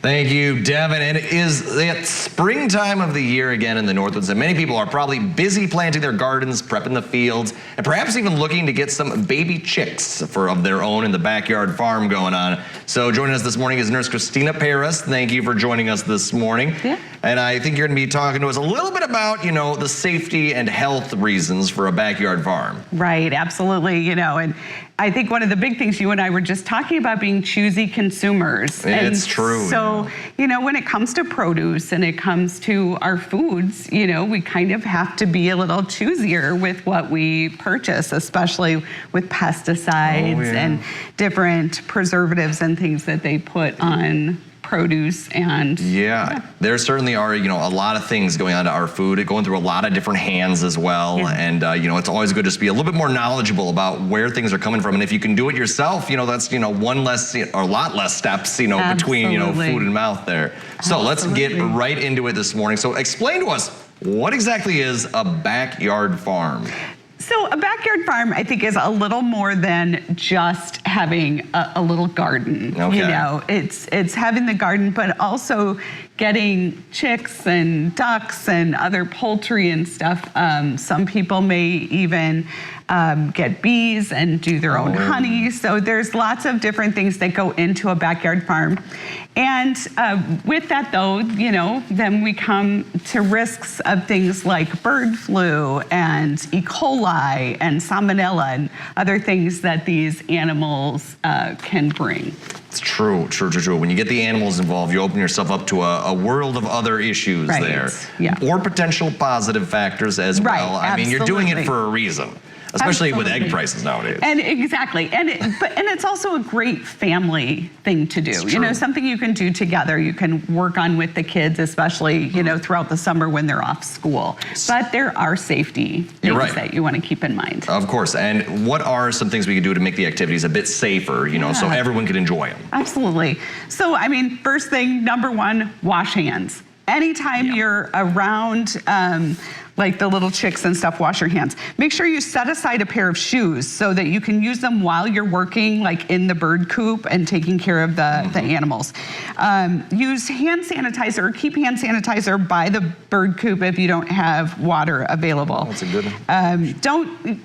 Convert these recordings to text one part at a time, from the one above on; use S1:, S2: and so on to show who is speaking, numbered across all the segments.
S1: Thank you, Devin. And it is the springtime of the year again in the Northwoods, and many people are probably busy planting their gardens, prepping the fields, and perhaps even looking to get some baby chicks of their own in the backyard farm going on. So joining us this morning is Nurse Christina Paris. Thank you for joining us this morning.
S2: Yeah.
S1: And I think you're going to be talking to us a little bit about, the safety and health reasons for a backyard farm.
S2: Right, absolutely. And I think one of the big things you and I were just talking about being choosy consumers.
S1: It's true.
S2: So, when it comes to produce and it comes to our foods, we kind of have to be a little choosier with what we purchase, especially with pesticides and different preservatives and things that they put on produce. And
S1: there certainly are a lot of things going on to our food, going through a lot of different hands as well. And it's always good just to be a little bit more knowledgeable about where things are coming from, and if you can do it yourself, that's one less or a lot less steps between food and mouth there. So let's get right into it this morning. So explain to us, what exactly is a backyard farm?
S2: So a backyard farm, I think, is a little more than just having a little garden.
S1: Okay.
S2: It's having the garden, but also getting chicks and ducks and other poultry and stuff. Some people may even get bees and do their own honey. So there's lots of different things that go into a backyard farm. And with that, though, then we come to risks of things like bird flu and E. coli and salmonella and other things that these animals can bring.
S1: It's true. When you get the animals involved, you open yourself up to a world of other issues there.
S2: Yeah.
S1: Or potential positive factors as well. I mean, you're doing it for a reason. Especially with egg prices nowadays.
S2: And exactly. And it's also a great family thing to do. Something you can do together. You can work on with the kids, especially, throughout the summer when they're off school. But there are safety things that you want to keep in mind.
S1: Of course. And what are some things we can do to make the activities a bit safer, so everyone can enjoy them?
S2: Absolutely. So, first thing, number one, wash hands. Anytime you're around like the little chicks and stuff, wash your hands. Make sure you set aside a pair of shoes so that you can use them while you're working, like in the bird coop and taking care of the animals. Use hand sanitizer, or keep hand sanitizer by the bird coop if you don't have water available.
S1: That's a good one.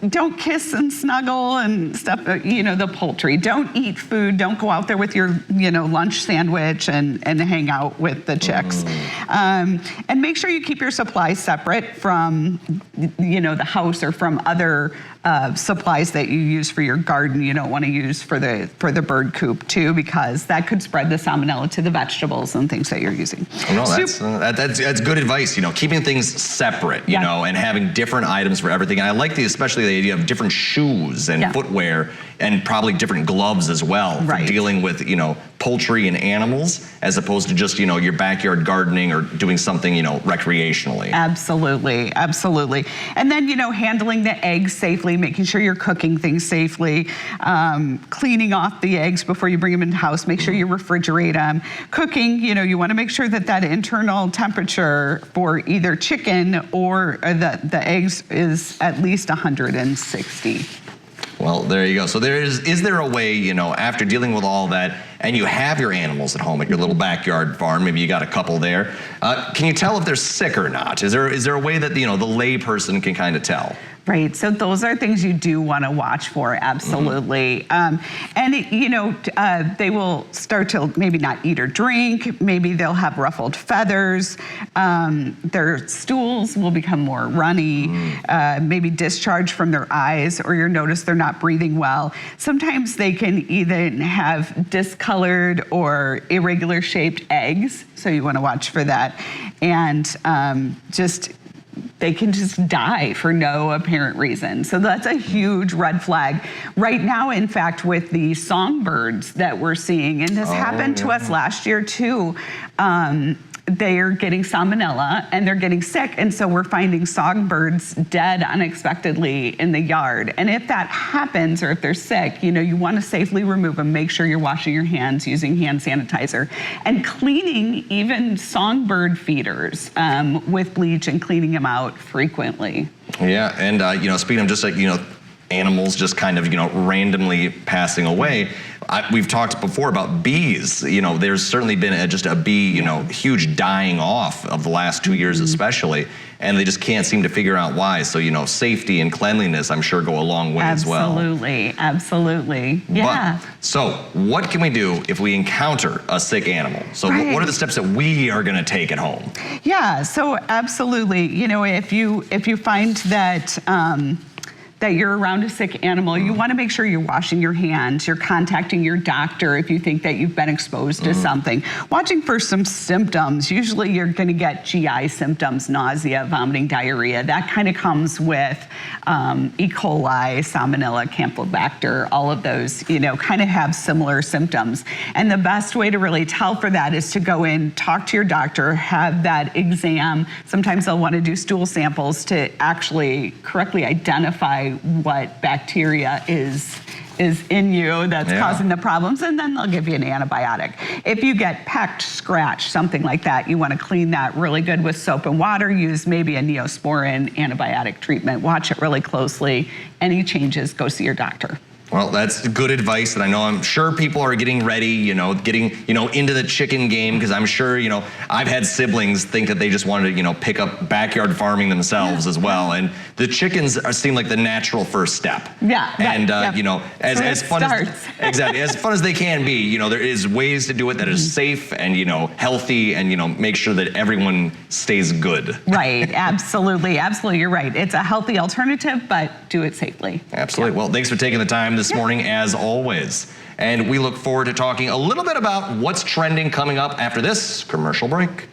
S2: Don't kiss and snuggle and stuff, the poultry. Don't eat food. Don't go out there with your, lunch sandwich and hang out with the chicks. And make sure you keep your supplies separate from the house or from other supplies that you use for your garden. You don't want to use for the bird coop too, because that could spread the salmonella to the vegetables and things that you're using.
S1: No, that's good advice. Keeping things separate, and having different items for everything. And I like especially the idea of different shoes and footwear, and probably different gloves as well for dealing with poultry and animals, as opposed to just your backyard gardening or doing something recreationally.
S2: Absolutely. And then handling the eggs safely, making sure you're cooking things safely, cleaning off the eggs before you bring them into the house. Make sure you refrigerate them. Cooking, you want to make sure that internal temperature for either chicken or the eggs is at least 160.
S1: Well, there you go. So is there a way, after dealing with all that, and you have your animals at home at your little backyard farm, maybe you got a couple there, can you tell if they're sick or not? Is there a way that, the lay person can kind of tell?
S2: Right, so those are things you do want to watch for, absolutely. And they will start to maybe not eat or drink, maybe they'll have ruffled feathers, their stools will become more runny, maybe discharge from their eyes, or you'll notice they're not breathing well. Sometimes they can even have discolored or irregular shaped eggs, so you want to watch for that. And they can just die for no apparent reason. So that's a huge red flag. Right now, in fact, with the songbirds that we're seeing, and this happened to us last year too, they're getting salmonella and they're getting sick, and so we're finding songbirds dead unexpectedly in the yard. And if that happens, or if they're sick, you want to safely remove them. Make sure you're washing your hands using hand sanitizer and cleaning even songbird feeders with bleach and cleaning them out frequently.
S1: Yeah, and speaking of just like animals just kind of randomly passing away, we've talked before about bees. You know, there's certainly been just a bee, you know, huge dying off of the last 2 years especially, and they just can't seem to figure out why. So, you know, safety and cleanliness, I'm sure, go a long way as well.
S2: Absolutely, absolutely. Yeah.
S1: So what can we do if we encounter a sick animal? So what are the steps that we are gonna take at home?
S2: Yeah, so absolutely. You know, if you find that that you're around a sick animal, you want to make sure you're washing your hands, you're contacting your doctor if you think that you've been exposed to something. Watching for some symptoms. Usually you're going to get GI symptoms, nausea, vomiting, diarrhea. That kind of comes with E. coli, Salmonella, Campylobacter, all of those, you know, kind of have similar symptoms. And the best way to really tell for that is to go in, talk to your doctor, have that exam. Sometimes they'll want to do stool samples to actually correctly identify what bacteria is in you that's causing the problems, and then they'll give you an antibiotic. If you get pecked, scratched, something like that, you want to clean that really good with soap and water. Use maybe a Neosporin antibiotic treatment. Watch it really closely. Any changes, go see your doctor.
S1: Well, that's good advice, and I'm sure people are getting ready, getting into the chicken game, because I'm sure, I've had siblings think that they just wanted to, pick up backyard farming themselves as well, and the chickens seem like the natural first step.
S2: Yeah.
S1: And
S2: right,
S1: as fun as they can be, there is ways to do it that is safe and healthy, and make sure that everyone stays good.
S2: Right. Absolutely. Absolutely. You're right. It's a healthy alternative, but do it safely.
S1: Absolutely.
S2: Yeah.
S1: Well, thanks for taking the time this morning, as always. And we look forward to talking a little bit about what's trending coming up after this commercial break.